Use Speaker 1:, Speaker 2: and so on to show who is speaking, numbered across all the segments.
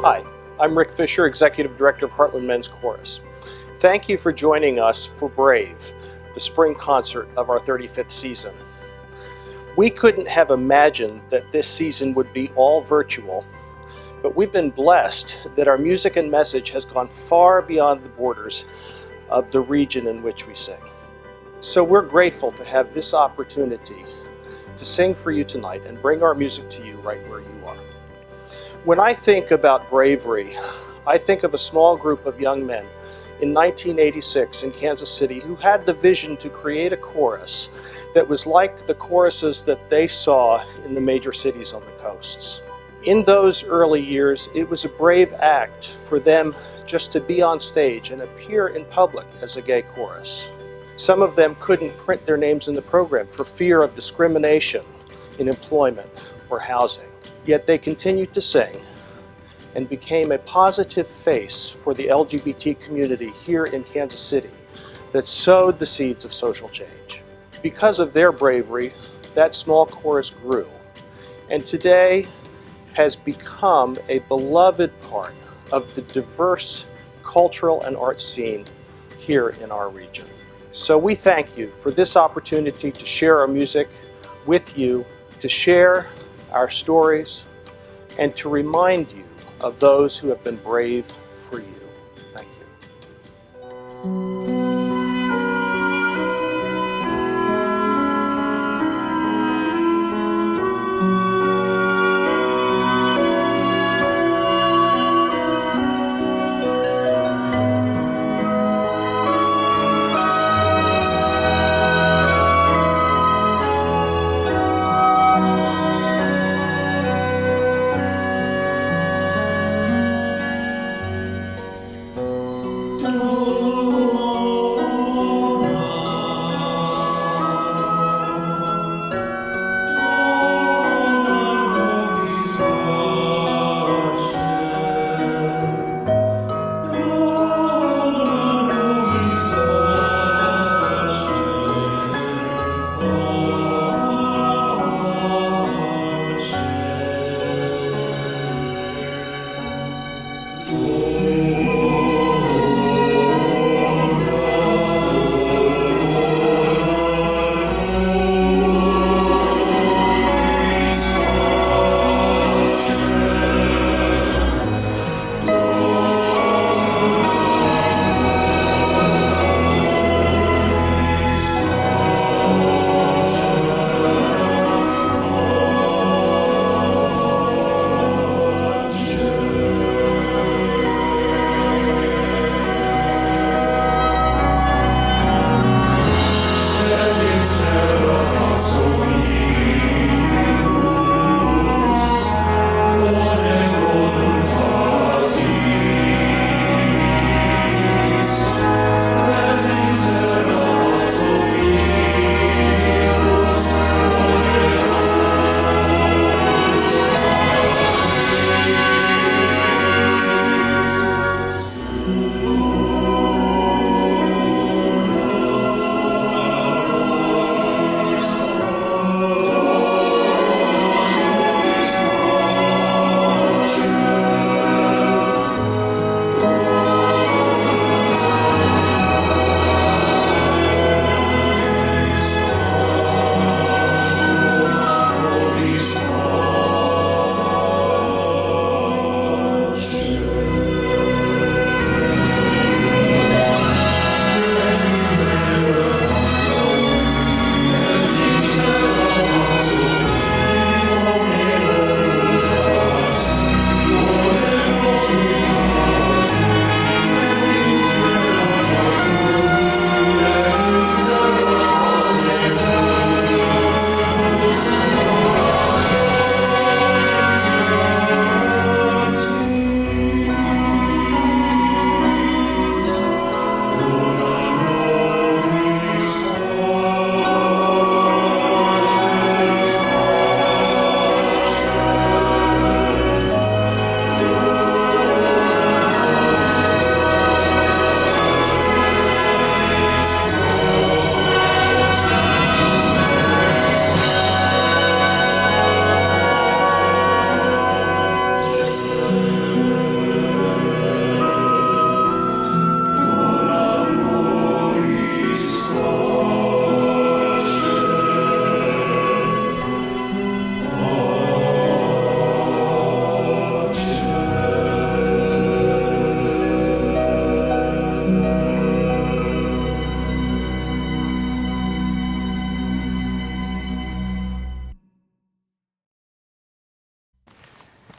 Speaker 1: Hi, I'm Rick Fisher, Executive Director of Heartland Men's Chorus. Thank you for joining us for Brave, the spring concert of our 35th season. We couldn't have imagined that this season would be all virtual, but we've been blessed that our music and message has gone far beyond the borders of the region in which we sing. So we're grateful to have this opportunity to sing for you tonight and bring our music to you right where you are. When I think about bravery, I think of a small group of young men in 1986 in Kansas City who had the vision to create a chorus that was like the choruses that they saw in the major cities on the coasts. In those early years, it was a brave act for them just to be on stage and appear in public as a gay chorus. Some of them couldn't print their names in the program for fear of discrimination in employment or housing. Yet they continued to sing and became a positive face for the LGBT community here in Kansas City that sowed the seeds of social change. Because of their bravery, that small chorus grew, and today has become a beloved part of the diverse cultural and art scene here in our region. So we thank you for this opportunity to share our music with you, to share our stories, and to remind you of those who have been brave for you. Thank you.
Speaker 2: Oh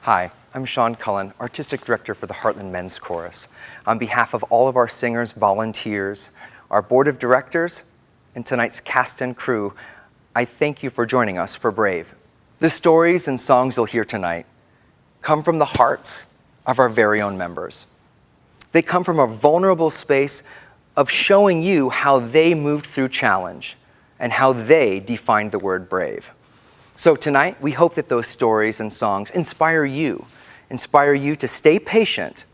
Speaker 2: Hi, I'm Sean Cullen, Artistic Director for the Heartland Men's Chorus. On behalf of all of our singers, volunteers, our Board of Directors, and tonight's cast and crew, I thank you for joining us for Brave. The stories and songs you'll hear tonight come from the hearts of our very own members. They come from a vulnerable space of showing you how they moved through challenge and how they defined the word brave. So tonight, we hope that those stories and songs inspire you to stay patient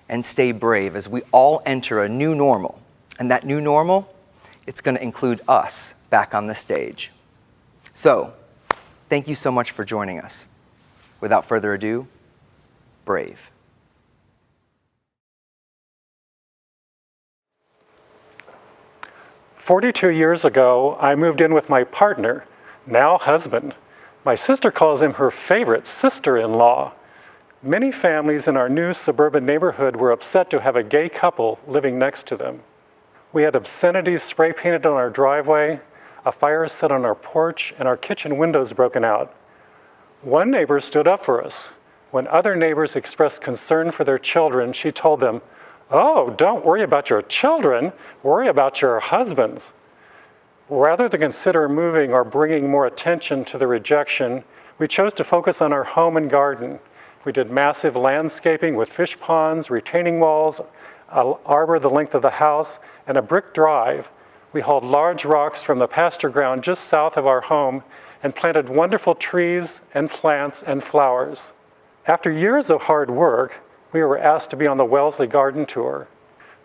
Speaker 2: and stay brave as we all enter a new normal. And that new normal, it's going to include us back on the stage. So, thank you so much for joining us. Without further ado, Brave.
Speaker 3: "42 years ago, I moved in with my partner, now husband. My sister calls him her favorite sister-in-law. Many families in our new suburban neighborhood were upset to have a gay couple living next to them. We had obscenities spray painted on our driveway, a fire set on our porch, and our kitchen windows broken out. One neighbor stood up for us. When other neighbors expressed concern for their children, she told them, 'Oh, don't worry about your children, worry about your husbands.' Rather than consider moving or bringing more attention to the rejection, we chose to focus on our home and garden. We did massive landscaping with fish ponds, retaining walls, an arbor the length of the house, and a brick drive. We hauled large rocks from the pasture ground just south of our home and planted wonderful trees and plants and flowers. After years of hard work, we were asked to be on the Wellesley Garden Tour.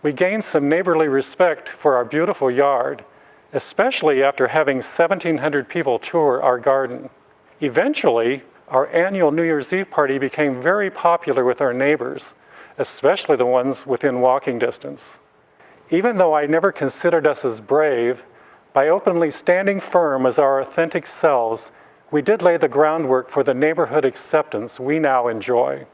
Speaker 3: We gained some neighborly respect for our beautiful yard, especially after having 1,700 people tour our garden. Eventually, our annual New Year's Eve party became very popular with our neighbors, especially the ones within walking distance. Even though I never considered us as brave, by openly standing firm as our authentic selves, we did lay the groundwork for the neighborhood acceptance we now enjoy.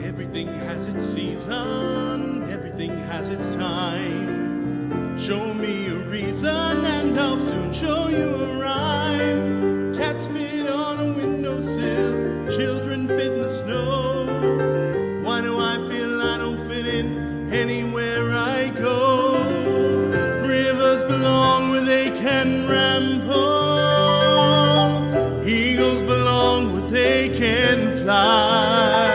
Speaker 4: Everything has its season, everything has its time. Show me a reason and I'll soon show you a rhyme. Cats fit on a windowsill, children fit in the snow. Why do I feel I don't fit in anywhere I go? Rivers belong where they can ramble. Eagles belong where they can fly.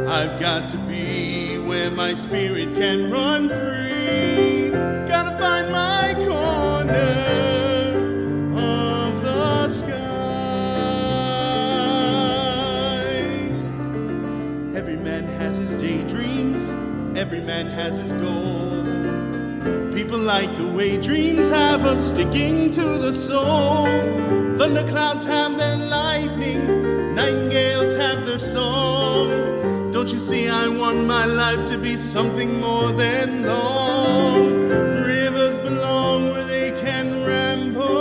Speaker 4: I've got to be where my spirit can run free. Gotta find my corner of the sky. Every man has his daydreams, every man has his goal. People like the way dreams have of sticking to the soul. Thunderclouds have their lightning, nightingales have their song. Don't you see I want my life to be something more than long? Rivers belong where they can ramble.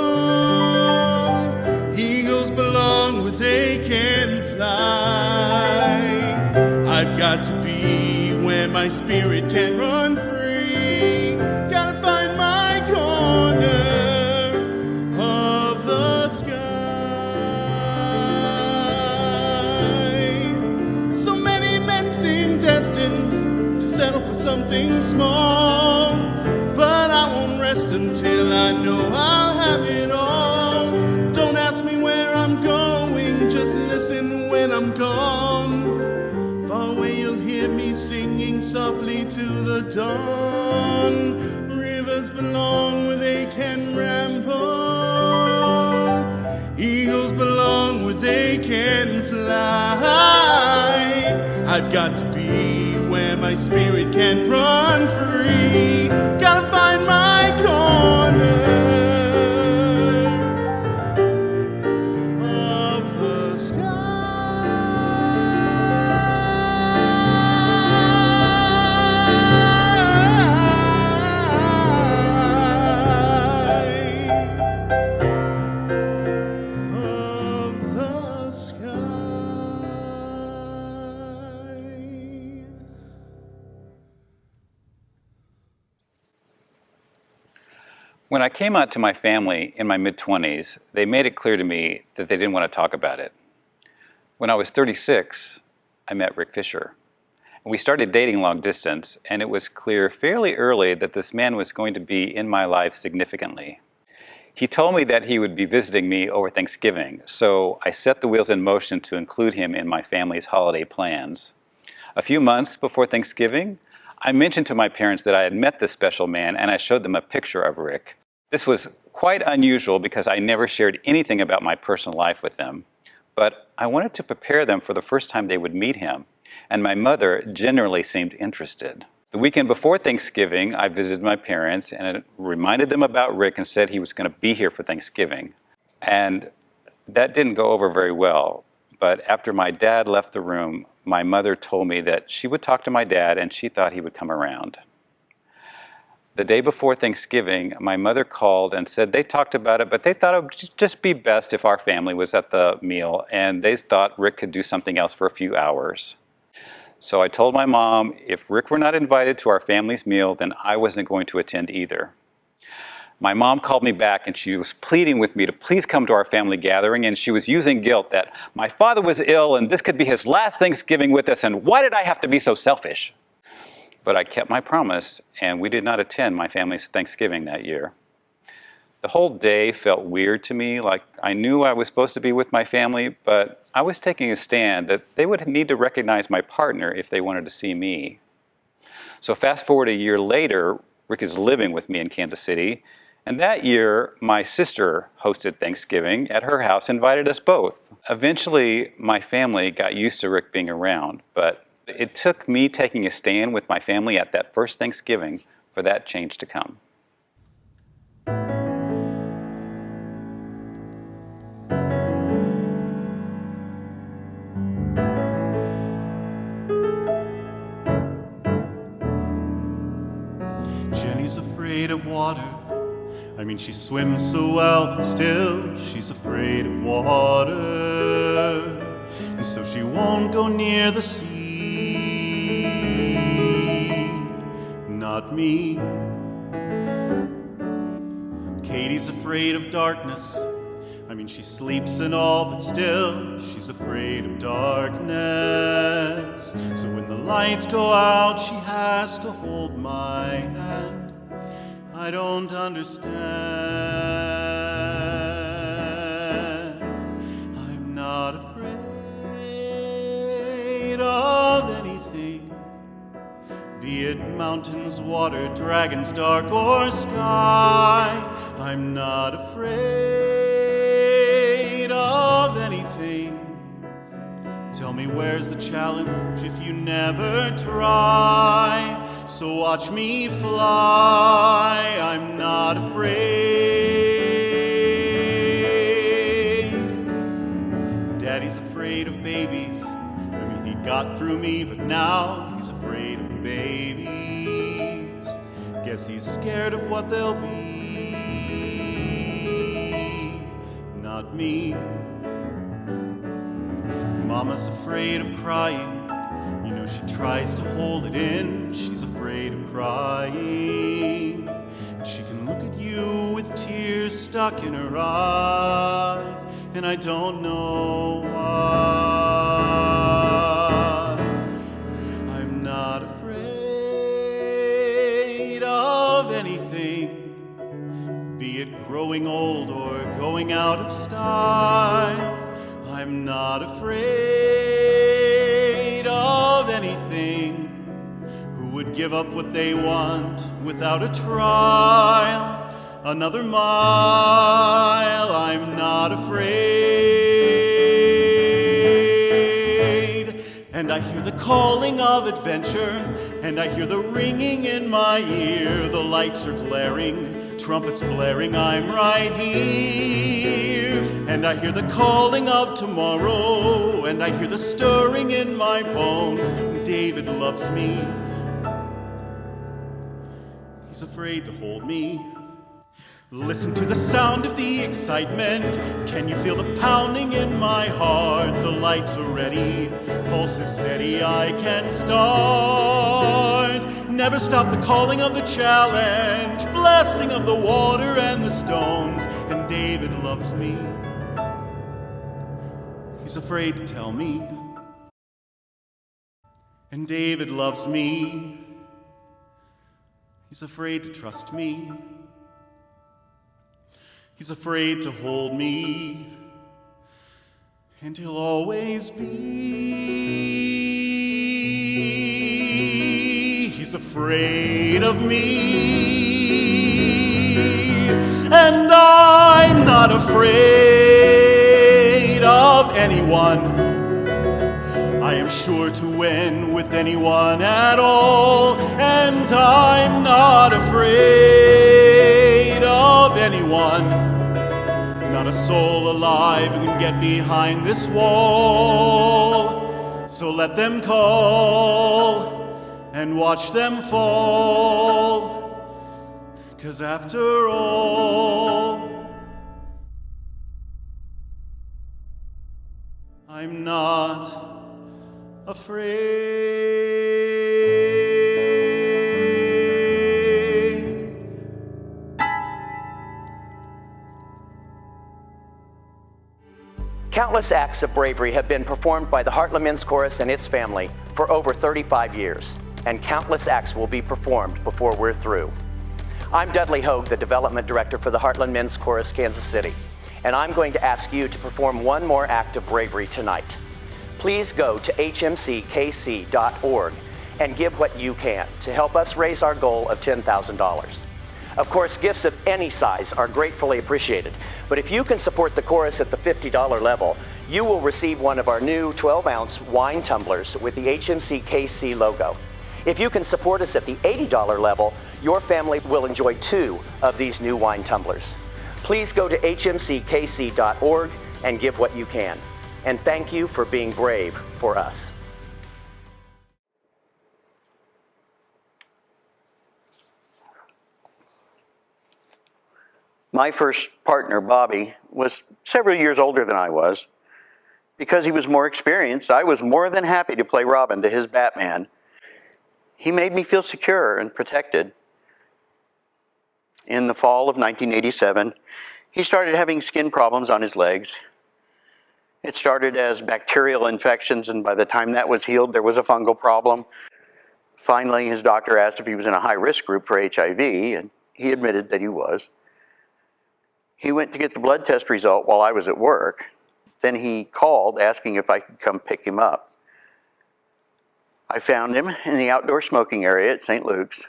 Speaker 4: Eagles belong where they can fly. I've got to be where my spirit can run free. Gotta find my corner of the sky. Seem destined to settle for something small, but I won't rest until I know I'll have it all. Don't ask me where I'm going, just listen when I'm gone. Far away you'll hear me singing softly to the dawn. Rivers belong where they can ramble. Eagles belong where they can fly. I've got to be where my spirit can run free. Gotta find my corner of the sky.
Speaker 5: When I came out to my family in my mid-20s, they made it clear to me that they didn't want to talk about it. When I was 36, I met Rick Fisher. We started dating long distance, and it was clear fairly early that this man was going to be in my life significantly. He told me that he would be visiting me over Thanksgiving, so I set the wheels in motion to include him in my family's holiday plans. A few months before Thanksgiving, I mentioned to my parents that I had met this special man, and I showed them a picture of Rick. This was quite unusual because I never shared anything about my personal life with them, but I wanted to prepare them for the first time they would meet him, and my mother generally seemed interested. The weekend before Thanksgiving, I visited my parents and reminded them about Rick and said he was going to be here for Thanksgiving. And that didn't go over very well, but after my dad left the room, my mother told me that she would talk to my dad and she thought he would come around. The day before Thanksgiving, my mother called and said they talked about it, but they thought it would just be best if our family was at the meal, and they thought Rick could do something else for a few hours. So I told my mom if Rick were not invited to our family's meal, then I wasn't going to attend either. My mom called me back and she was pleading with me to please come to our family gathering, and she was using guilt that my father was ill and this could be his last Thanksgiving with us, and why did I have to be so selfish? But I kept my promise, and we did not attend my family's Thanksgiving that year. The whole day felt weird to me, like I knew I was supposed to be with my family, but I was taking a stand that they would need to recognize my partner if they wanted to see me. So fast forward a year later, Rick is living with me in Kansas City, and that year my sister hosted Thanksgiving at her house, invited us both. Eventually, my family got used to Rick being around, but it took me taking a stand with my family at that first Thanksgiving for that change to come.
Speaker 4: Jenny's afraid of water. I mean, she swims so well, but still she's afraid of water. And so she won't go near the sea. Not me. Katie's afraid of darkness. I mean, she sleeps and all, but still she's afraid of darkness. So when the lights go out, she has to hold my hand. I don't understand. I'm not afraid of anything, be it mountains, water, dragons, dark, or sky. I'm not afraid of anything. Tell me, where's the challenge if you never try? So watch me fly, I'm not afraid. Daddy's afraid of babies. I mean, he got through me, but now he's afraid of babies. Guess he's scared of what they'll be. Not me. Mama's afraid of crying. You know, she tries to hold it in. She's afraid of crying. She can look at you with tears stuck in her eye, and I don't know why. I'm not afraid of anything, be it growing old or going out of style. I'm not afraid of anything. Who would give up what they want without a trial? Another mile, I'm not afraid. And I hear the calling of adventure, and I hear the ringing in my ear. The lights are glaring, trumpets blaring, I'm right here. And I hear the calling of tomorrow, and I hear the stirring in my bones. David loves me. He's afraid to hold me. Listen to the sound of the excitement. Can you feel the pounding in my heart? The lights are ready, pulse is steady, I can start. Never stop the calling of the challenge, blessing of the water and the stones. And David loves me. He's afraid to tell me. And David loves me. He's afraid to trust me. He's afraid to hold me. And he'll always be. He's afraid of me. And I'm not afraid of anyone. I am sure to win with anyone at all, and I'm not afraid of anyone. Not a soul alive who can get behind this wall. So let them call and watch them fall, 'cause after all, I'm not afraid.
Speaker 6: Countless acts of bravery have been performed by the Heartland Men's Chorus and its family for over 35 years, and countless acts will be performed before we're through. I'm Dudley Hogue, the Development Director for the Heartland Men's Chorus, Kansas City, and I'm going to ask you to perform one more act of bravery tonight. Please go to HMCKC.org and give what you can to help us raise our goal of $10,000. Of course, gifts of any size are gratefully appreciated, but if you can support the chorus at the $50 level, you will receive one of our new 12-ounce wine tumblers with the HMCKC logo. If you can support us at the $80 level, your family will enjoy 2 of these new wine tumblers. Please go to HMCKC.org and give what you can. And thank you for being brave for us.
Speaker 7: My first partner, Bobby, was several years older than I was. Because he was more experienced, I was more than happy to play Robin to his Batman. He made me feel secure and protected. In the fall of 1987, he started having skin problems on his legs. It started as bacterial infections, and by the time that was healed, there was a fungal problem. Finally, his doctor asked if he was in a high-risk group for HIV, and he admitted that he was. He went to get the blood test result while I was at work. Then he called asking if I could come pick him up. I found him in the outdoor smoking area at St. Luke's.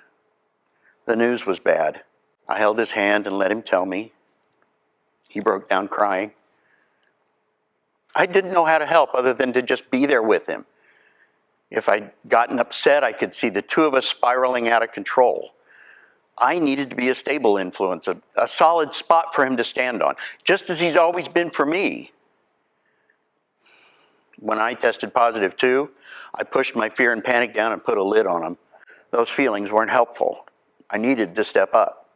Speaker 7: The news was bad. I held his hand and let him tell me. He broke down crying. I didn't know how to help other than to just be there with him. If I'd gotten upset, I could see the 2 of us spiraling out of control. I needed to be a stable influence, a solid spot for him to stand on, just as he's always been for me. When I tested positive too, I pushed my fear and panic down and put a lid on him. Those feelings weren't helpful. I needed to step up.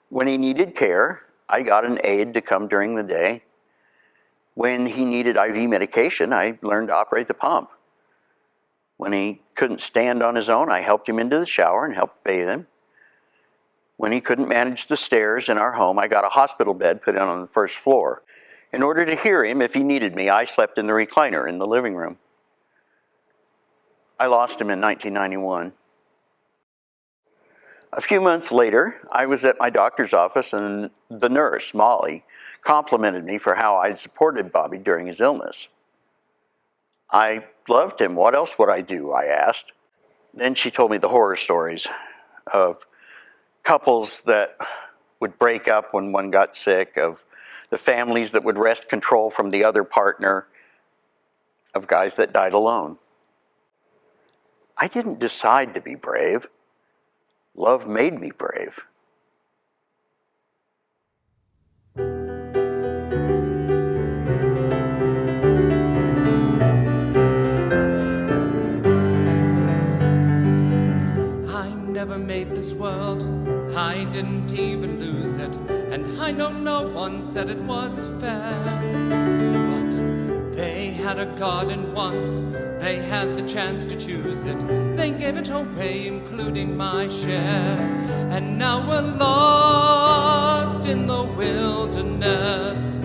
Speaker 7: When he needed care, I got an aide to come during the day. When he needed IV medication, I learned to operate the pump. When he couldn't stand on his own, I helped him into the shower and helped bathe him. When he couldn't manage the stairs in our home, I got a hospital bed put in on the first floor. In order to hear him if he needed me, I slept in the recliner in the living room. I lost him in 1991. A few months later, I was at my doctor's office, and the nurse, Molly, complimented me for how I'd supported Bobby during his illness. I loved him. What else would I do? I asked. Then she told me the horror stories of couples that would break up when one got sick, of the families that would wrest control from the other partner, of guys that died alone. I didn't decide to be brave. Love made me brave.
Speaker 8: Never made this world, I didn't even lose it, and I know no one said it was fair, but they had a garden once, they had the chance to choose it. They gave it away, including my share. And now we're lost in the wilderness,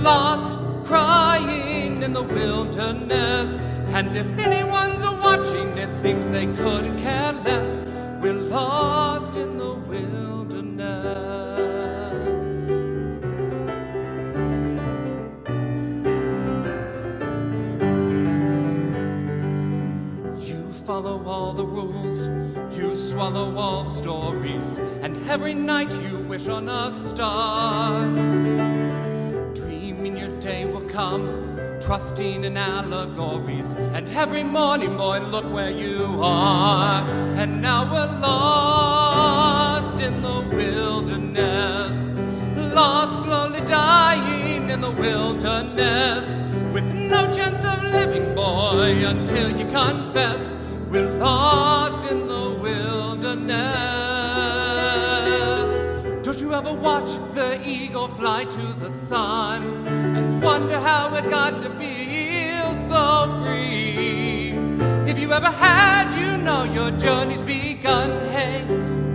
Speaker 8: lost crying in the wilderness. And if anyone's watching, it seems they couldn't care less. We're lost in the wilderness. You follow all the rules, you swallow all the stories, and every night you wish on a star. Dreaming your day will come, trusting in allegories, and every morning, boy, look where you are. And now we're lost in the wilderness, lost, slowly dying in the wilderness, with no chance of living, boy, until you confess. We're lost in the wilderness. Don't you ever watch the eagle fly to the sun and wonder how it got to feel so free? If you ever had, you know your journey's begun. Hey,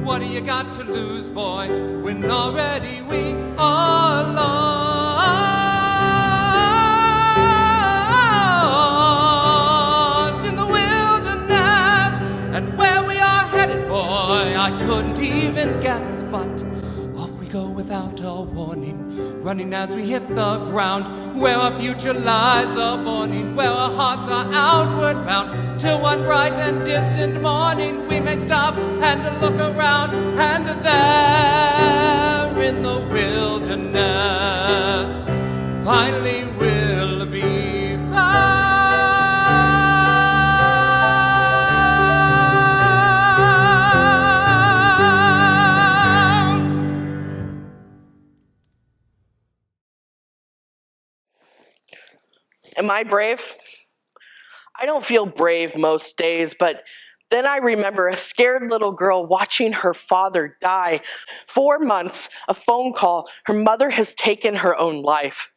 Speaker 8: what do you got to lose, boy, when already we are lost in the wilderness? And where we are headed, boy, I couldn't even guess, but off we go without a warning, running as we hit the ground, where our future lies a morning, where our hearts are outward bound, till one bright and distant morning we may stop and look around, and there in the wilderness finally we'll be found.
Speaker 9: Am I brave? I don't feel brave most days, but then I remember a scared little girl watching her father die. 4 months, a phone call, her mother has taken her own life.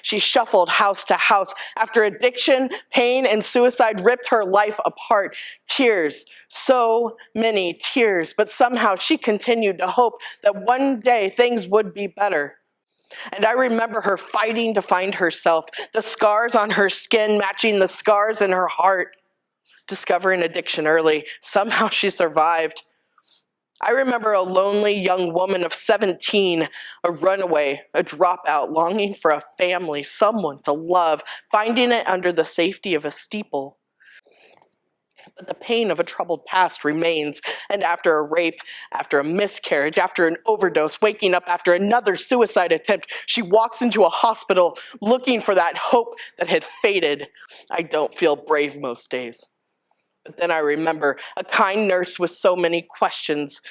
Speaker 9: She shuffled house to house after addiction, pain, and suicide ripped her life apart. Tears, so many tears, but somehow she continued to hope that one day things would be better. And I remember her fighting to find herself, the scars on her skin matching the scars in her heart. Discovering addiction early, somehow she survived. I remember a lonely young woman of 17, a runaway, a dropout, longing for a family, someone to love, finding it under the safety of a steeple. But the pain of a troubled past remains, and after a rape, after a miscarriage, after an overdose, waking up after another suicide attempt, she walks into a hospital looking for that hope that had faded. I don't feel brave most days. But then I remember a kind nurse with so many questions,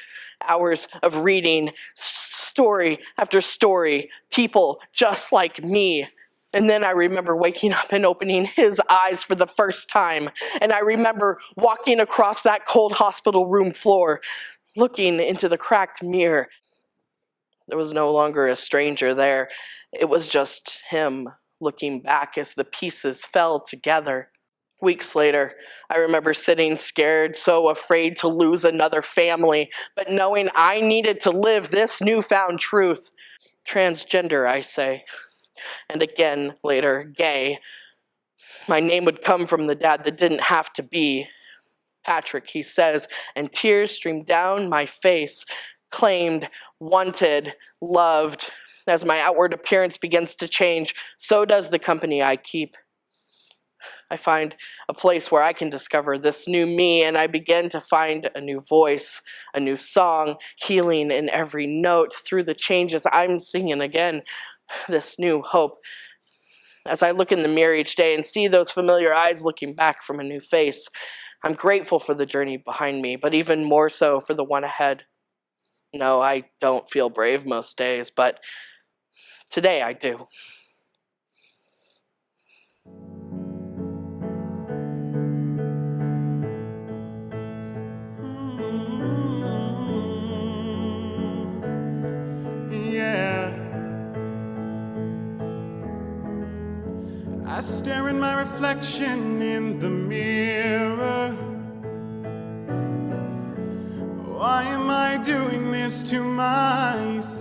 Speaker 9: hours of reading, story after story, people just like me. And then I remember waking up and opening his eyes for the first time. And I remember walking across that cold hospital room floor, looking into the cracked mirror. There was no longer a stranger there. It was just him looking back as the pieces fell together. Weeks later, I remember sitting scared, so afraid to lose another family, but knowing I needed to live this newfound truth. Transgender, I say. And again, later, gay. My name would come from the dad that didn't have to be. Patrick, he says, and tears stream down my face. Claimed, wanted, loved. As my outward appearance begins to change, so does the company I keep. I find a place where I can discover this new me, and I begin to find a new voice, a new song, healing in every note through the changes I'm singing again, this new hope. As I look in the mirror each day and see those familiar eyes looking back from a new face, I'm grateful for the journey behind me, but even more so for the one ahead. No, I don't feel brave most days, but today I do.
Speaker 4: I staring my reflection in the mirror. Why am I doing this to myself?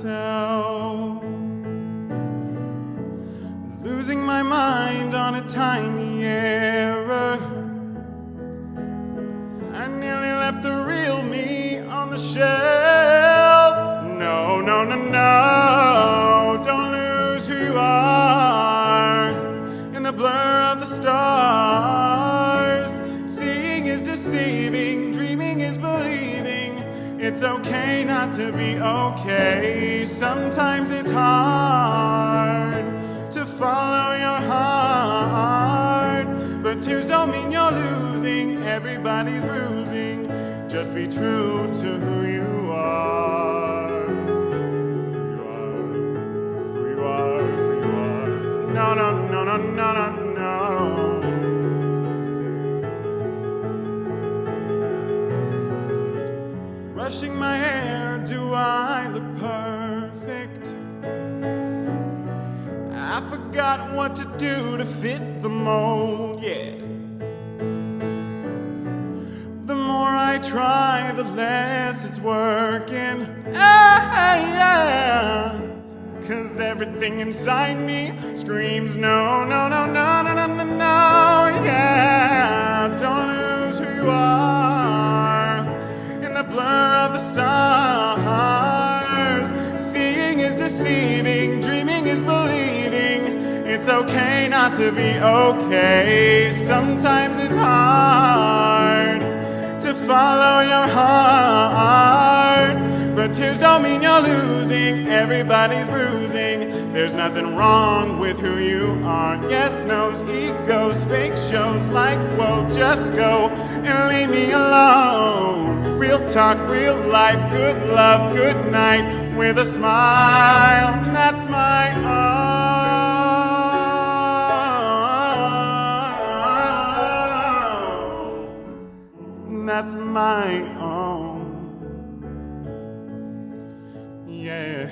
Speaker 4: Losing my mind on a tiny error. I nearly left the real me on the shelf. No, no, no, no, don't lose who you are in the blur of the stars. Seeing is deceiving, dreaming is believing. It's okay not to be okay. Sometimes it's hard to follow your heart, but tears don't mean you're losing. Everybody's bruising. Just be true to who you are. Who you are, who you are, who you are. No, no, no, no, no, no, no. Brushing my hair, do I look perfect? I forgot what to do to fit the mold, yeah. The more I try, the less it's working. Yeah. 'Cause everything inside me screams no, no, no, no, no, no, no, no, yeah. Don't lose who you are in the blur of the stars. Seeing is deceiving, dreaming is believing. It's okay not to be okay. Sometimes it's hard to follow your heart, but tears don't mean you're losing. Everybody's bruising. There's nothing wrong with who you are. Yes, no's, egos, fake shows like, whoa, just go and leave me alone. Real talk, real life, good love, good night, with a smile. That's my own. That's my own. Yeah.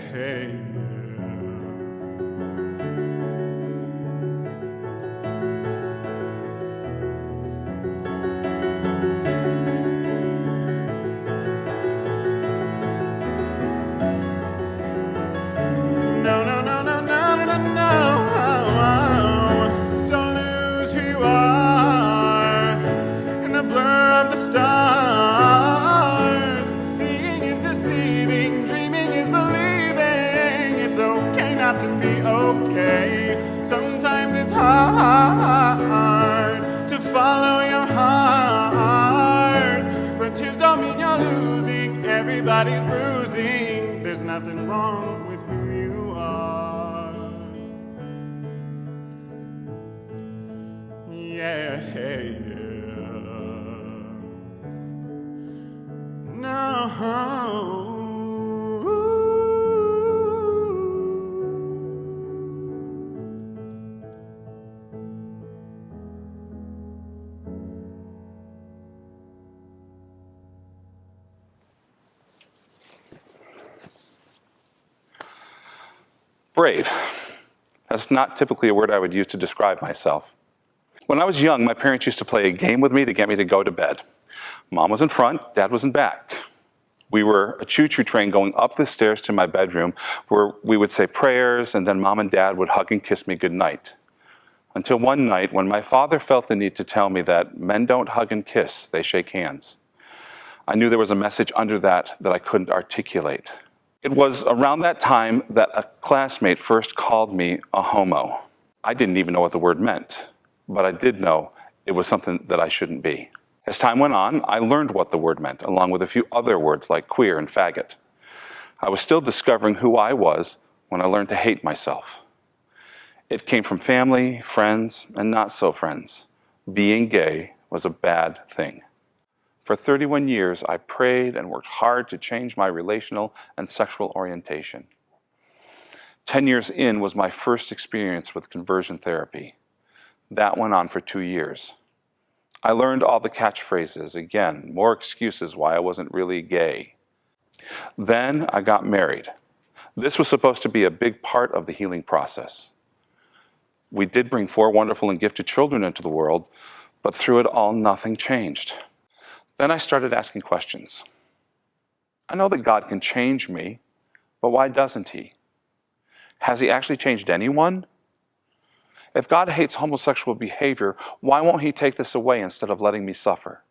Speaker 4: No, no, no, no, no, no, no, no. Don't lose who you are in the blur of the stars. Seeing is deceiving, dreaming is believing. It's okay not to be okay. Sometimes it's hard to follow your heart, but tears don't mean you're losing. Everybody's bruising. There's nothing wrong with who you are. Yeah. No.
Speaker 10: Brave. That's not typically a word I would use to describe myself. When I was young, my parents used to play a game with me to get me to go to bed. Mom was in front, Dad was in back. We were a choo-choo train going up the stairs to my bedroom where we would say prayers and then Mom and Dad would hug and kiss me goodnight. Until one night when my father felt the need to tell me that men don't hug and kiss, they shake hands. I knew there was a message under that I couldn't articulate. It was around that time that a classmate first called me a homo. I didn't even know what the word meant, but I did know it was something that I shouldn't be. As time went on, I learned what the word meant, along with a few other words like queer and faggot. I was still discovering who I was when I learned to hate myself. It came from family, friends, and not so friends. Being gay was a bad thing. For 31 years, I prayed and worked hard to change my relational and sexual orientation. 10 years in was my first experience with conversion therapy. That went on for 2 years. I learned all the catchphrases, again, more excuses why I wasn't really gay. Then I got married. This was supposed to be a big part of the healing process. We did bring 4 wonderful and gifted children into the world, but through it all, nothing changed. Then I started asking questions. I know that God can change me, but why doesn't he? Has he actually changed anyone? If God hates homosexual behavior, why won't he take this away instead of letting me suffer?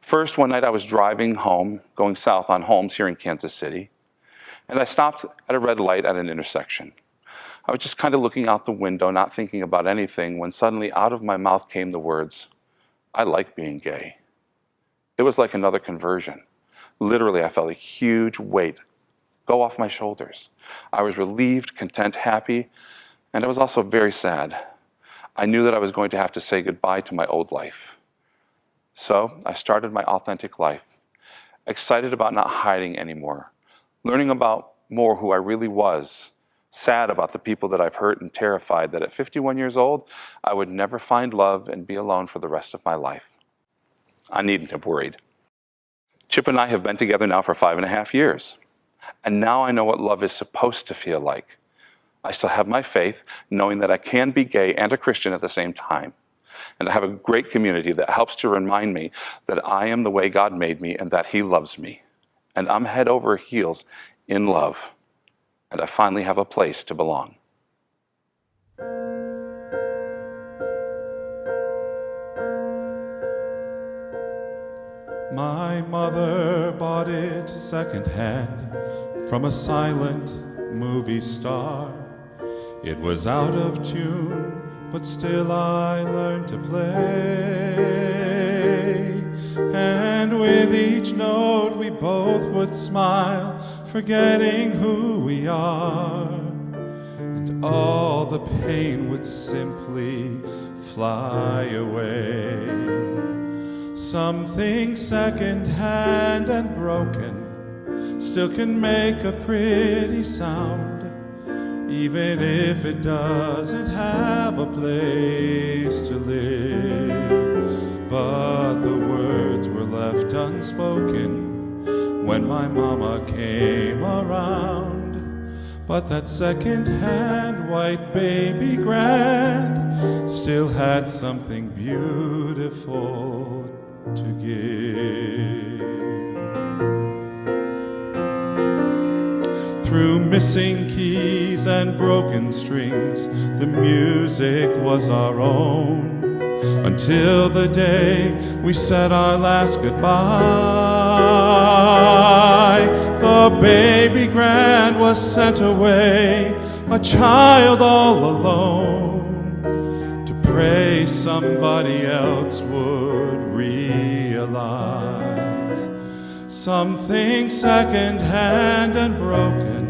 Speaker 10: First, one night I was driving home, going south on Holmes here in Kansas City, and I stopped at a red light at an intersection. I was just kind of looking out the window, not thinking about anything, when suddenly out of my mouth came the words, "I like being gay." It was like another conversion. Literally, I felt a huge weight go off my shoulders. I was relieved, content, happy, and I was also very sad. I knew that I was going to have to say goodbye to my old life. So I started my authentic life, excited about not hiding anymore, learning about more who I really was, sad about the people that I've hurt, and terrified that at 51 years old, I would never find love and be alone for the rest of my life. I needn't have worried. Chip and I have been together now for 5.5 years, and now I know what love is supposed to feel like. I still have my faith, knowing that I can be gay and a Christian at the same time. And I have a great community that helps to remind me that I am the way God made me and that he loves me. And I'm head over heels in love. And I finally have a place to belong.
Speaker 11: My mother bought it secondhand from a silent movie star. It was out of tune, but still I learned to play. And with each note we both would smile, forgetting who we are. And all the pain would simply fly away. Something second-hand and broken still can make a pretty sound, even if it doesn't have a place to live. But the words were left unspoken when my mama came around. But that second-hand white baby grand still had something beautiful to give. Through missing keys and broken strings, the music was our own, until the day we said our last goodbye. The baby grand was sent away, a child all alone, to pray somebody else would realize. Something second-hand and broken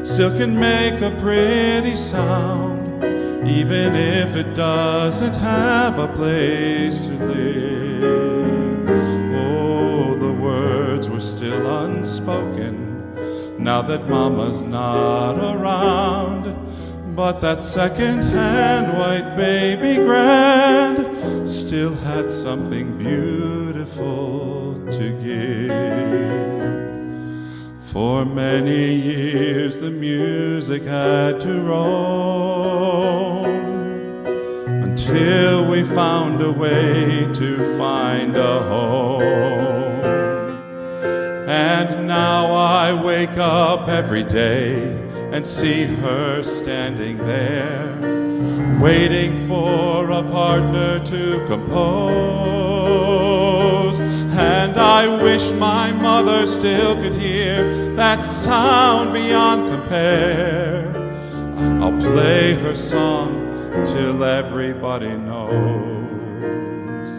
Speaker 11: still can make a pretty sound, even if it doesn't have a place to live. Oh, the words were still unspoken now that Mama's not around. But that second-hand white baby grand still had something beautiful to give. For many years the music had to roam, until we found a way to find a home. And now I wake up every day and see her standing there, waiting for a partner to compose. And I wish my mother still could hear that sound beyond compare. I'll play her song till everybody knows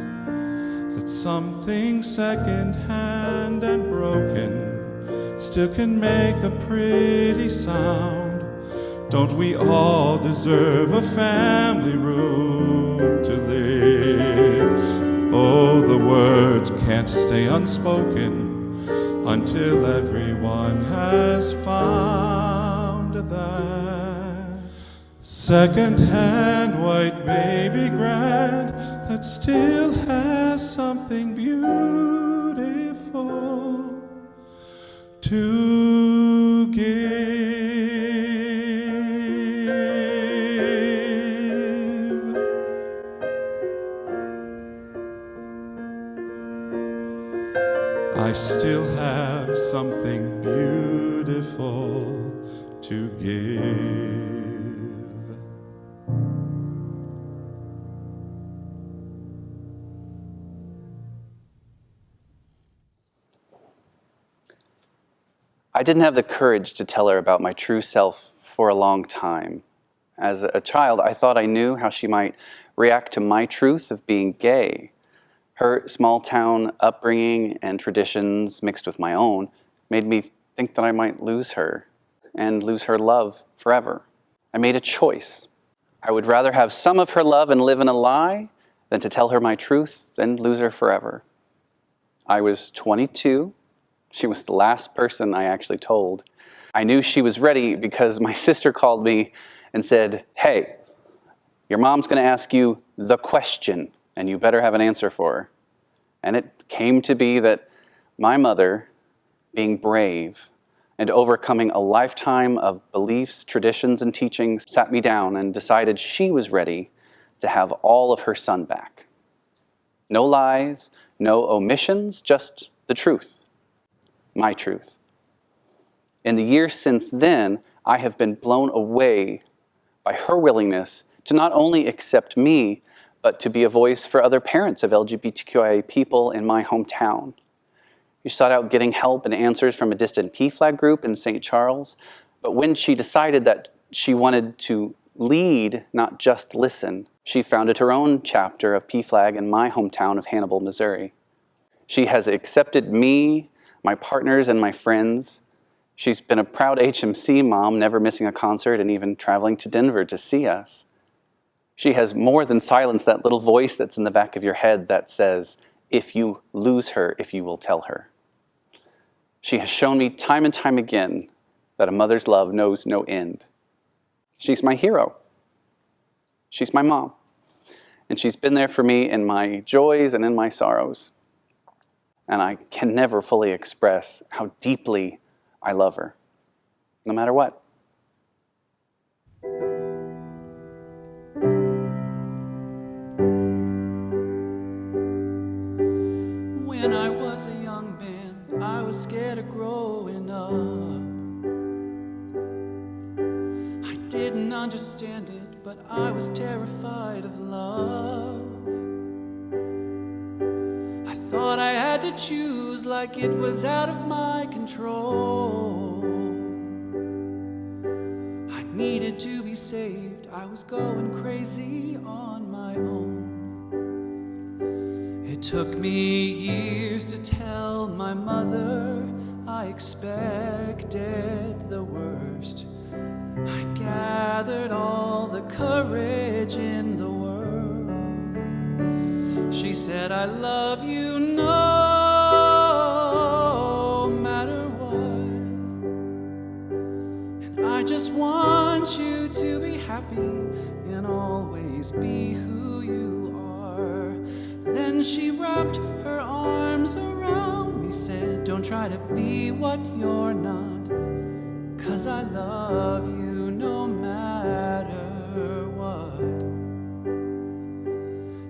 Speaker 11: that something second-hand and broken still can make a pretty sound. Don't we all deserve a family room to live? Oh, the words can't stay unspoken until everyone has found that second-hand white baby grand that still has something beautiful to give. beautiful to give.
Speaker 12: I didn't have the courage to tell her about my true self for a long time. As a child, I thought I knew how she might react to my truth of being gay. Her small town upbringing and traditions mixed with my own made me think that I might lose her and lose her love forever. I made a choice. I would rather have some of her love and live in a lie than to tell her my truth and lose her forever. I was 22. She was the last person I actually told. I knew she was ready because my sister called me and said, "Hey, your mom's going to ask you the question, and you better have an answer for her." And it came to be that my mother, being brave and overcoming a lifetime of beliefs, traditions, and teachings, sat me down and decided she was ready to have all of her son back. No lies, no omissions, just the truth. My truth. In the years since then, I have been blown away by her willingness to not only accept me, but to be a voice for other parents of LGBTQIA people in my hometown. She sought out getting help and answers from a distant PFLAG group in St. Charles, but when she decided that she wanted to lead, not just listen, she founded her own chapter of PFLAG in my hometown of Hannibal, Missouri. She has accepted me, my partners, and my friends. She's been a proud HMC mom, never missing a concert and even traveling to Denver to see us. She has more than silenced that little voice that's in the back of your head that says, if you lose her, if you will tell her. She has shown me time and time again that a mother's love knows no end. She's my hero. She's my mom. And she's been there for me in my joys and in my sorrows. And I can never fully express how deeply I love her, no matter what.
Speaker 8: When I was a young man, I was scared of growing up. I didn't understand it, but I was terrified of love. Thought I had to choose like it was out of my control. I needed to be saved. I was going crazy on my own. It took me years to tell my mother I expected the worst. I gathered all the courage in the world. She said, I love you no matter what. And I just want you to be happy and always be who you are. Then she wrapped her arms around me, said, don't try to be what you're not, 'cause I love you no matter what.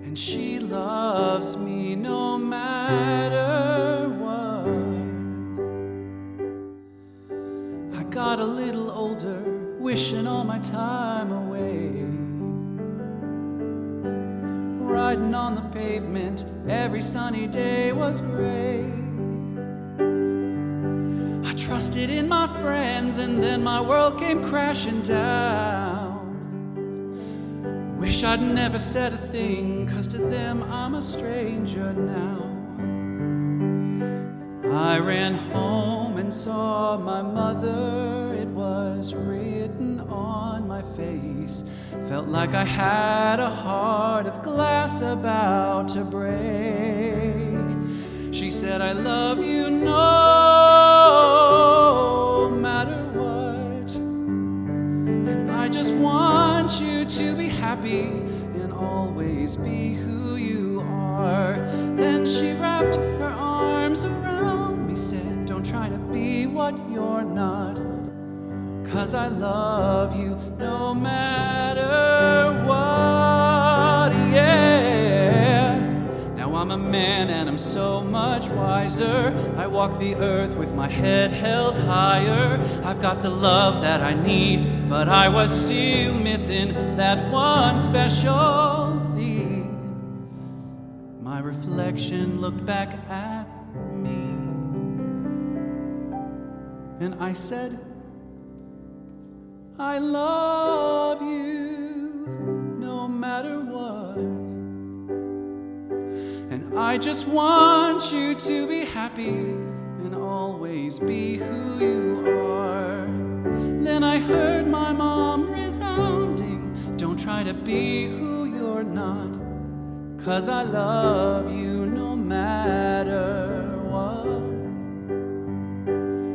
Speaker 8: And she loves me no matter what. I got a little older, wishing all my time away, riding on the pavement, every sunny day was gray. I trusted in my friends, and then my world came crashing down. Wish I'd never said a thing, 'cause to them I'm a stranger now. I ran home and saw my mother. It was written on my face. Felt like I had a heart of glass about to break. She said, I love you no matter what. And I just want you to be happy and always be who you are. Then she wrapped her arms around me, said, don't try to be what you're not, 'cause I love you no matter what, yeah. Now I'm I'm a man and I'm so much wiser. I walk the earth with my head held higher. I've got the love that I need, but I was still missing that one special thing. My reflection looked back at me, and I said, I love you no matter what, and I just want you to be happy and always be who you are. Then I heard my mom resounding, don't try to be who you're not, 'cause I love you no matter what.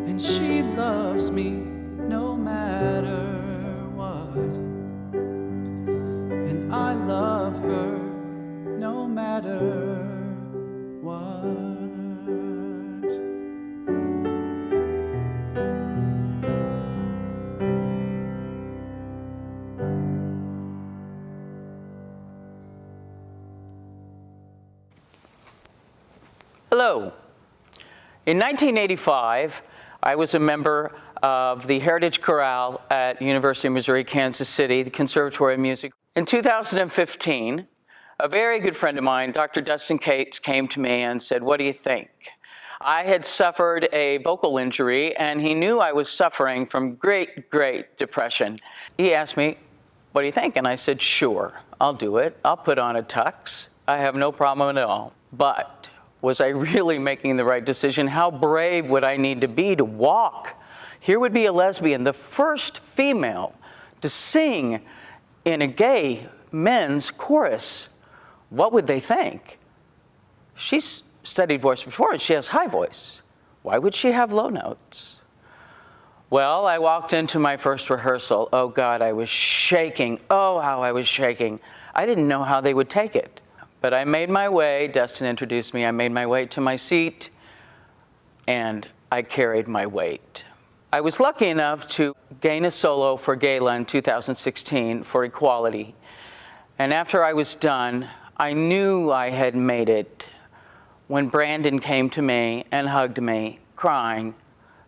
Speaker 8: And she loves me no matter what. And I love her no matter what.
Speaker 13: Hello. In 1985, I was a member of the Heritage Chorale at University of Missouri, Kansas City, the Conservatory of Music. In 2015, a very good friend of mine, Dr. Dustin Cates, came to me and said, what do you think? I had suffered a vocal injury, and he knew I was suffering from great, great depression. He asked me, what do you think? And I said, sure, I'll do it. I'll put on a tux. I have no problem at all. But was I really making the right decision? How brave would I need to be to walk? Here would be a lesbian, the first female to sing in a gay men's chorus. What would they think? She's studied voice before, and she has high voice. Why would she have low notes? Well, I walked into my first rehearsal. Oh God, I was shaking. Oh, how I was shaking. I didn't know how they would take it. But I made my way, Dustin introduced me, I made my way to my seat, and I carried my weight. I was lucky enough to gain a solo for Gala in 2016 for Equality. And after I was done, I knew I had made it when Brandon came to me and hugged me, crying,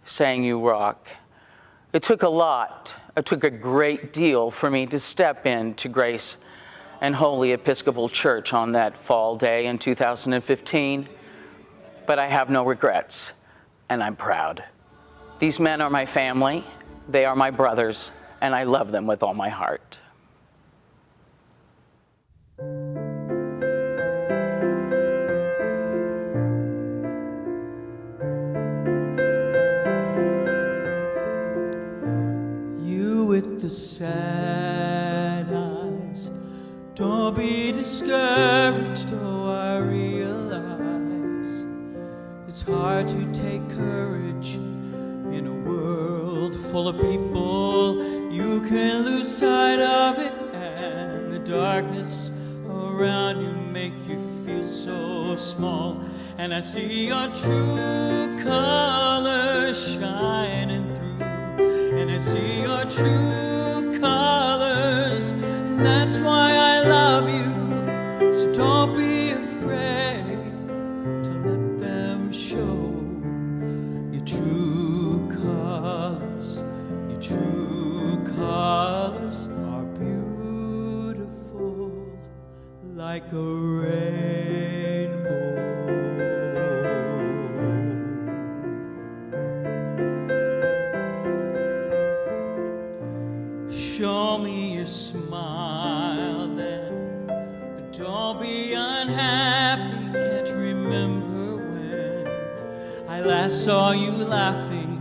Speaker 13: saying, you rock. It took a lot, it took a great deal for me to step into Grace and Holy Episcopal Church on that fall day in 2015, but I have no regrets, and I'm proud. These men are my family, they are my brothers, and I love them with all my heart.
Speaker 8: You with the sad eyes, don't be discouraged, oh I realize it's hard to take courage in a world full of people. You can lose sight of it, and the darkness around you make you feel so small. And I see your true colors shining through, and I see your true colors, and that's why I love you. So don't be afraid to let them show your true colors. Your true colors are beautiful like a rainbow. Show me your smile then, but don't be unhappy. Can't remember when I last saw you laughing.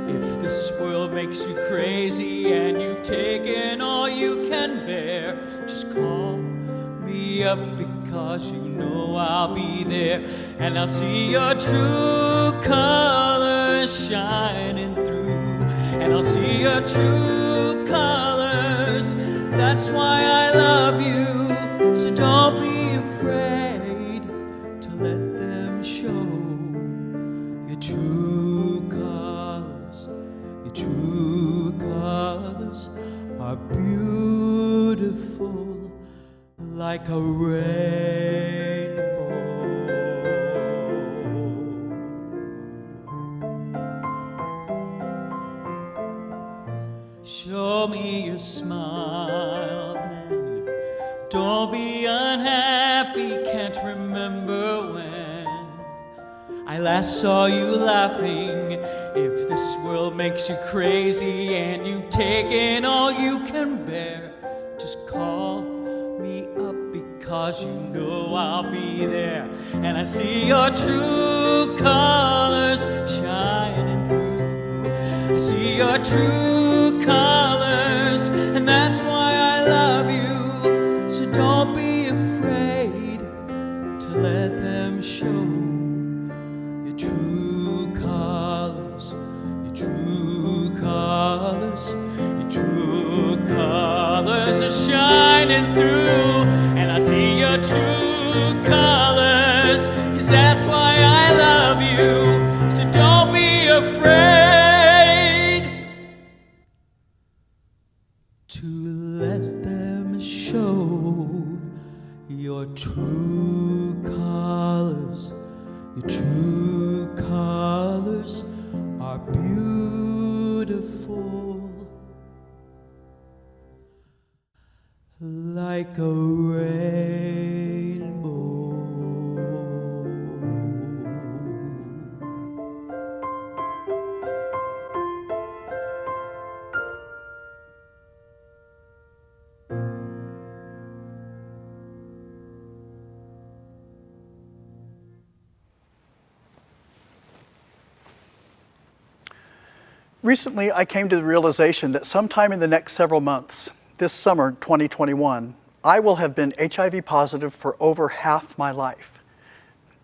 Speaker 8: If this world makes you crazy and you've taken all you can bear, just call me up, because you know I'll be there. And I'll see your true colors shining through, and I'll see your true colors. That's why I love you. So don't be afraid to let them show your true colors. Your true colors are beautiful like a rainbow. Show me your smile then. Don't be unhappy, can't remember when I last saw you laughing. If this world makes you crazy and you've taken all you can bear, just call me up because you know I'll be there. And I see your true colors shining through. I see your true colors, and that's why I love you. So don't be afraid to let them show your true colors, your true colors, your true colors are shining through. And I see your true colors, 'cause that's why I love you. So don't be afraid to let them show your true colors. Your true colors are beautiful, like a rainbow.
Speaker 14: Recently, I came to the realization that sometime in the next several months, this summer, 2021, I will have been HIV positive for over half my life.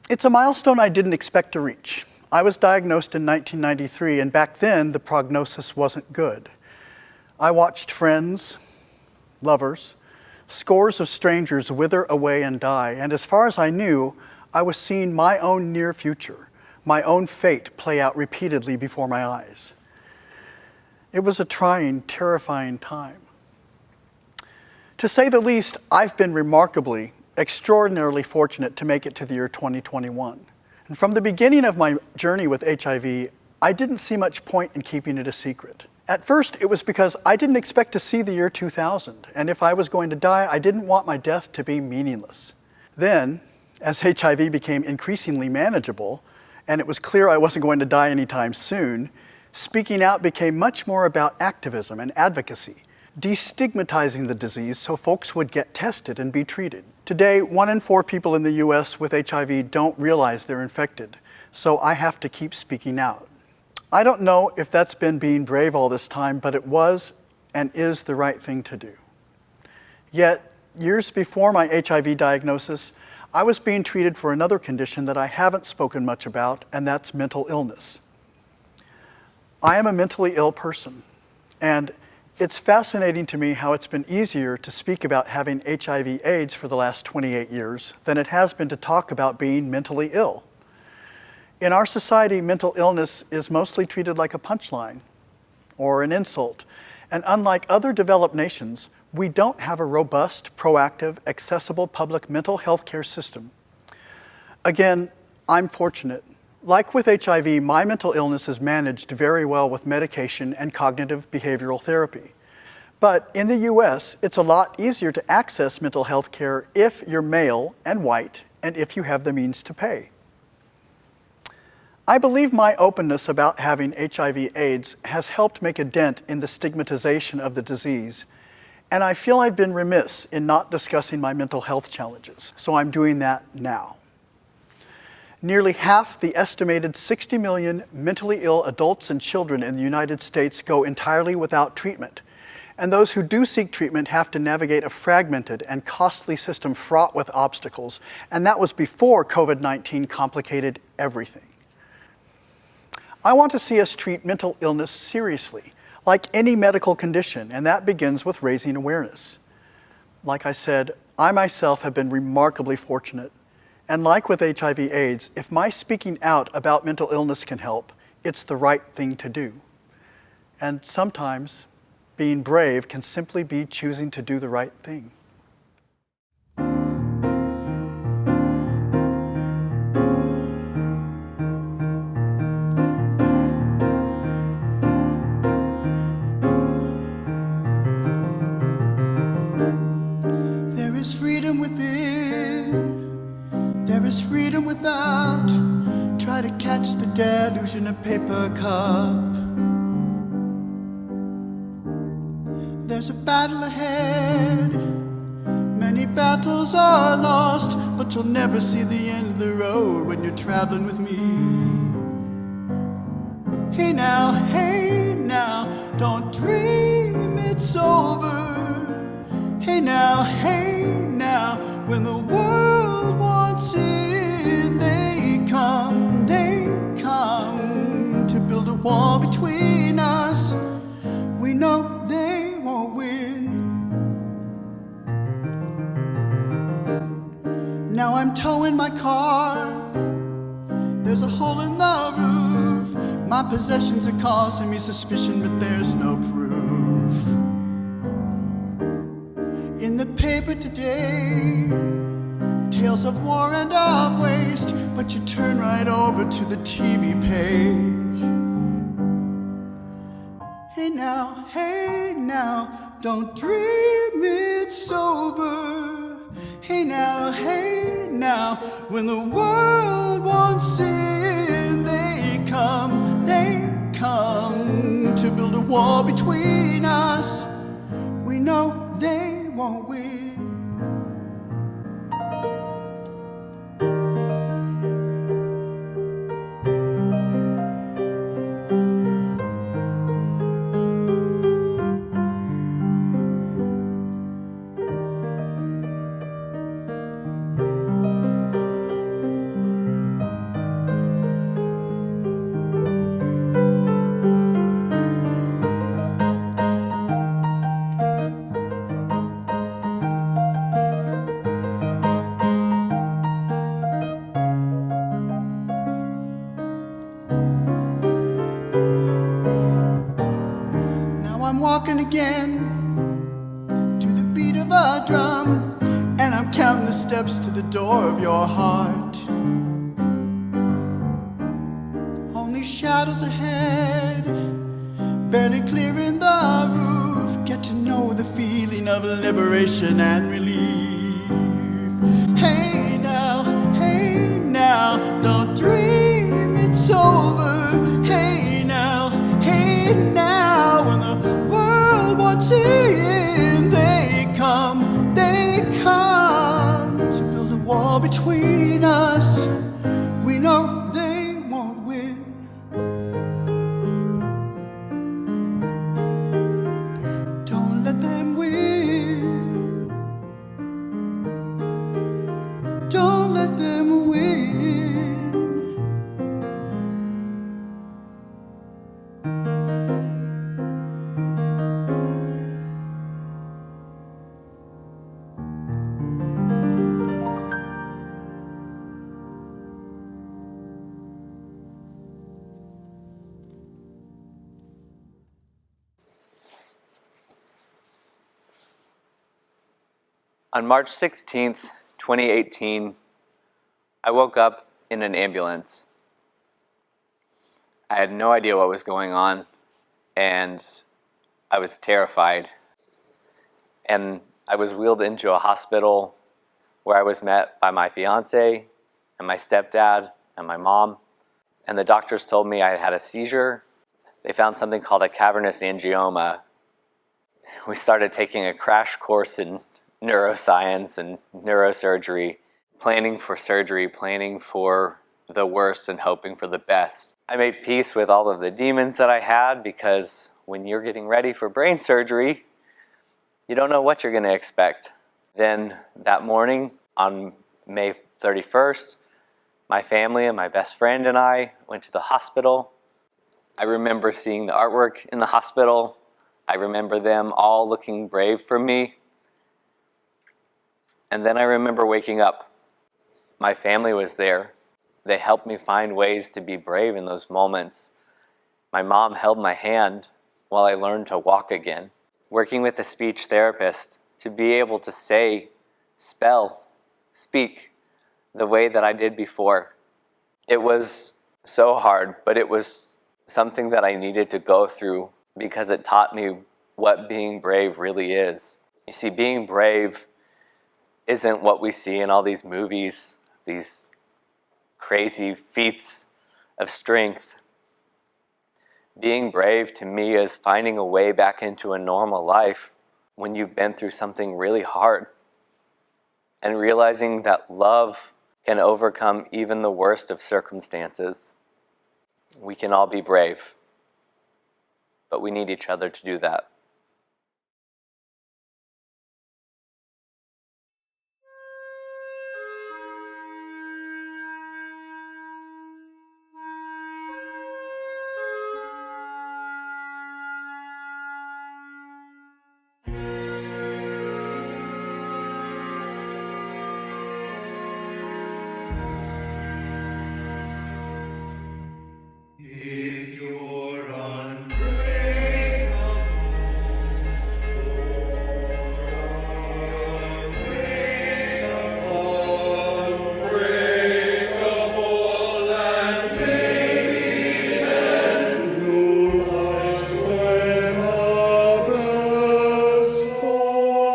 Speaker 14: It's a milestone I didn't expect to reach. I was diagnosed in 1993, and back then, the prognosis wasn't good. I watched friends, lovers, scores of strangers wither away and die, and as far as I knew, I was seeing my own near future, my own fate play out repeatedly before my eyes. It was a trying, terrifying time. To say the least, I've been remarkably, extraordinarily fortunate to make it to the year 2021. And from the beginning of my journey with HIV, I didn't see much point in keeping it a secret. At first, it was because I didn't expect to see the year 2000, and if I was going to die, I didn't want my death to be meaningless. Then, as HIV became increasingly manageable, and it was clear I wasn't going to die anytime soon, speaking out became much more about activism and advocacy, destigmatizing the disease so folks would get tested and be treated. Today, 1 in 4 people in the US with HIV don't realize they're infected, so I have to keep speaking out. I don't know if that's been being brave all this time, but it was and is the right thing to do. Yet, years before my HIV diagnosis, I was being treated for another condition that I haven't spoken much about, and that's mental illness. I am a mentally ill person, and it's fascinating to me how it's been easier to speak about having HIV/AIDS for the last 28 years than it has been to talk about being mentally ill. In our society, mental illness is mostly treated like a punchline or an insult, and unlike other developed nations, we don't have a robust, proactive, accessible public mental health care system. Again, I'm fortunate. Like with HIV, my mental illness is managed very well with medication and cognitive behavioral therapy. But in the US, it's a lot easier to access mental health care if you're male and white, and if you have the means to pay. I believe my openness about having HIV/AIDS has helped make a dent in the stigmatization of the disease, and I feel I've been remiss in not discussing my mental health challenges, so I'm doing that now. Nearly half the estimated 60 million mentally ill adults and children in the United States go entirely without treatment. And those who do seek treatment have to navigate a fragmented and costly system fraught with obstacles. And that was before COVID-19 complicated everything. I want to see us treat mental illness seriously, like any medical condition, and that begins with raising awareness. Like I said, I myself have been remarkably fortunate. And like with HIV/AIDS, if my speaking out about mental illness can help, it's the right thing to do. And sometimes being brave can simply be choosing to do the right thing.
Speaker 15: deluge in a paper cup. There's a battle ahead. Many battles are lost, but you'll never see the end of the road when you're traveling with me. Hey now, don't dream it's over. Hey now, when the world wants in, they come to build a wall between us. We know they won't win. Now I'm towing my car. There's a hole in the roof. My possessions are causing me suspicion, but there's no proof. In the paper today, tales of war and of waste, but you turn right over to the TV page. Hey now, don't dream it's over. Hey now, when the world wants in, they come to build a wall between us. We know they won't win. Walking again to the beat of a drum, and I'm counting the steps to the door of your heart. Only shadows ahead, barely clearing the roof. Get to know the feeling of liberation and relief. Hey now, don't dream it's over. Hey now, when the what's in, they come to build a wall between us. We know they won't win. Don't let them win. Don't let them win.
Speaker 16: On March 16th, 2018, I woke up in an ambulance. I had no idea what was going on, and I was terrified. And I was wheeled into a hospital where I was met by my fiance and my stepdad and my mom. And the doctors told me I had a seizure. They found something called a cavernous angioma. We started taking a crash course in neuroscience and neurosurgery, planning for surgery, planning for the worst and hoping for the best. I made peace with all of the demons that I had, because when you're getting ready for brain surgery, you don't know what you're going to expect. Then that morning on May 31st, my family and my best friend and I went to the hospital. I remember seeing the artwork in the hospital. I remember them all looking brave for me. And then I remember waking up. My family was there. They helped me find ways to be brave in those moments. My mom held my hand while I learned to walk again. Working with a speech therapist to be able to say, spell, speak the way that I did before. It was so hard, but it was something that I needed to go through because it taught me what being brave really is. You see, being brave isn't what we see in all these movies, these crazy feats of strength. Being brave to me is finding a way back into a normal life when you've been through something really hard, and realizing that love can overcome even the worst of circumstances. We can all be brave, but we need each other to do that.
Speaker 4: If you're unbreakable, unbreakable, and maybe then you'll rise when others fall.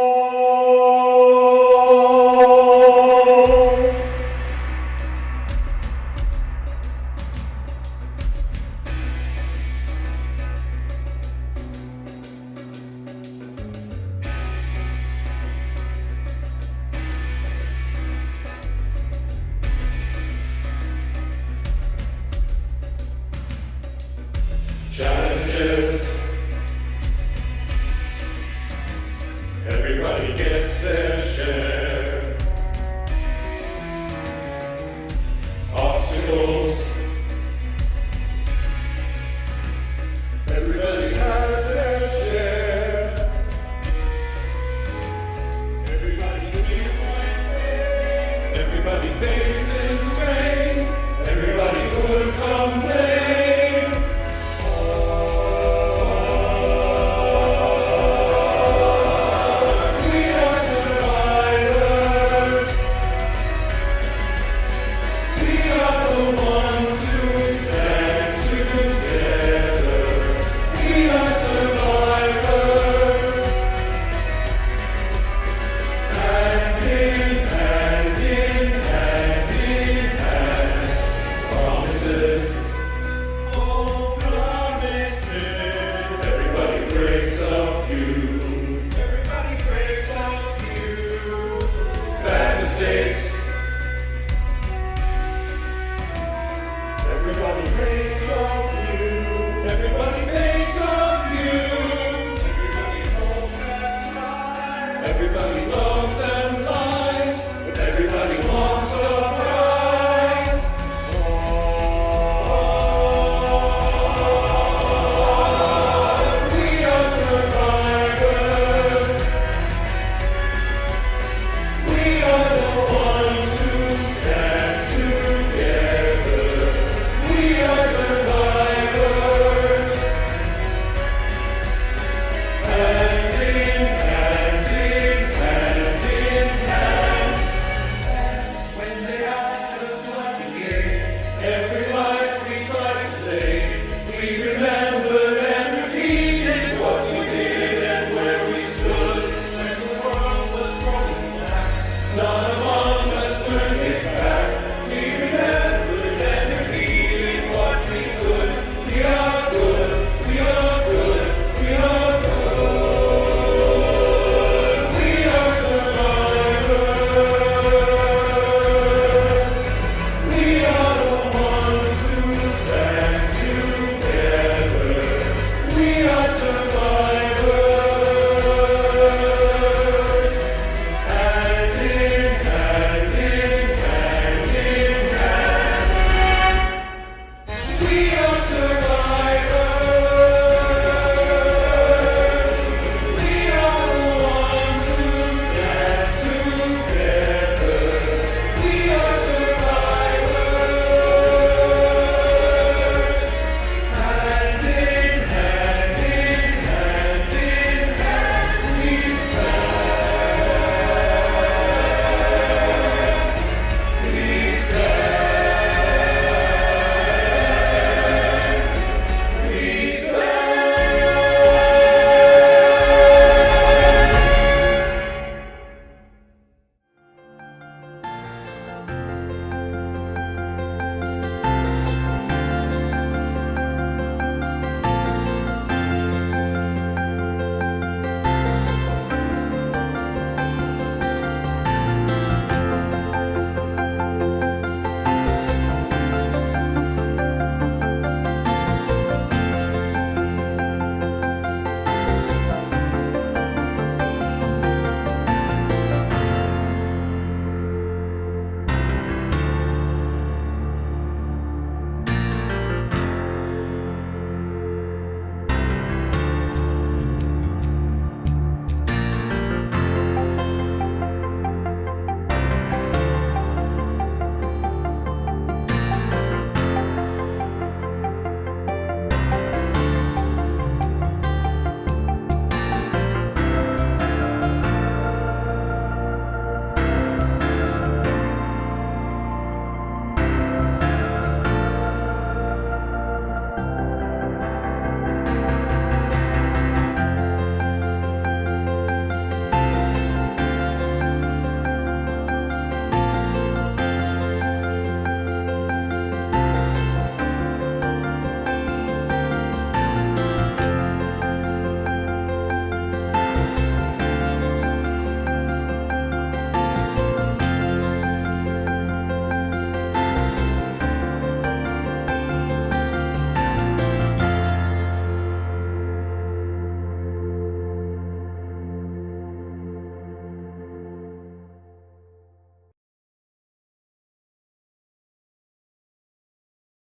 Speaker 4: Challenges. Everybody gets their share. Obstacles. Everybody has their share. Everybody Everybody faces rain. Everybody could complain. We are survivors. We are the ones who stand together. We are survivors. Hand in hand, in hand, in hand. Promises. Oh, promises. Everybody breaks a few.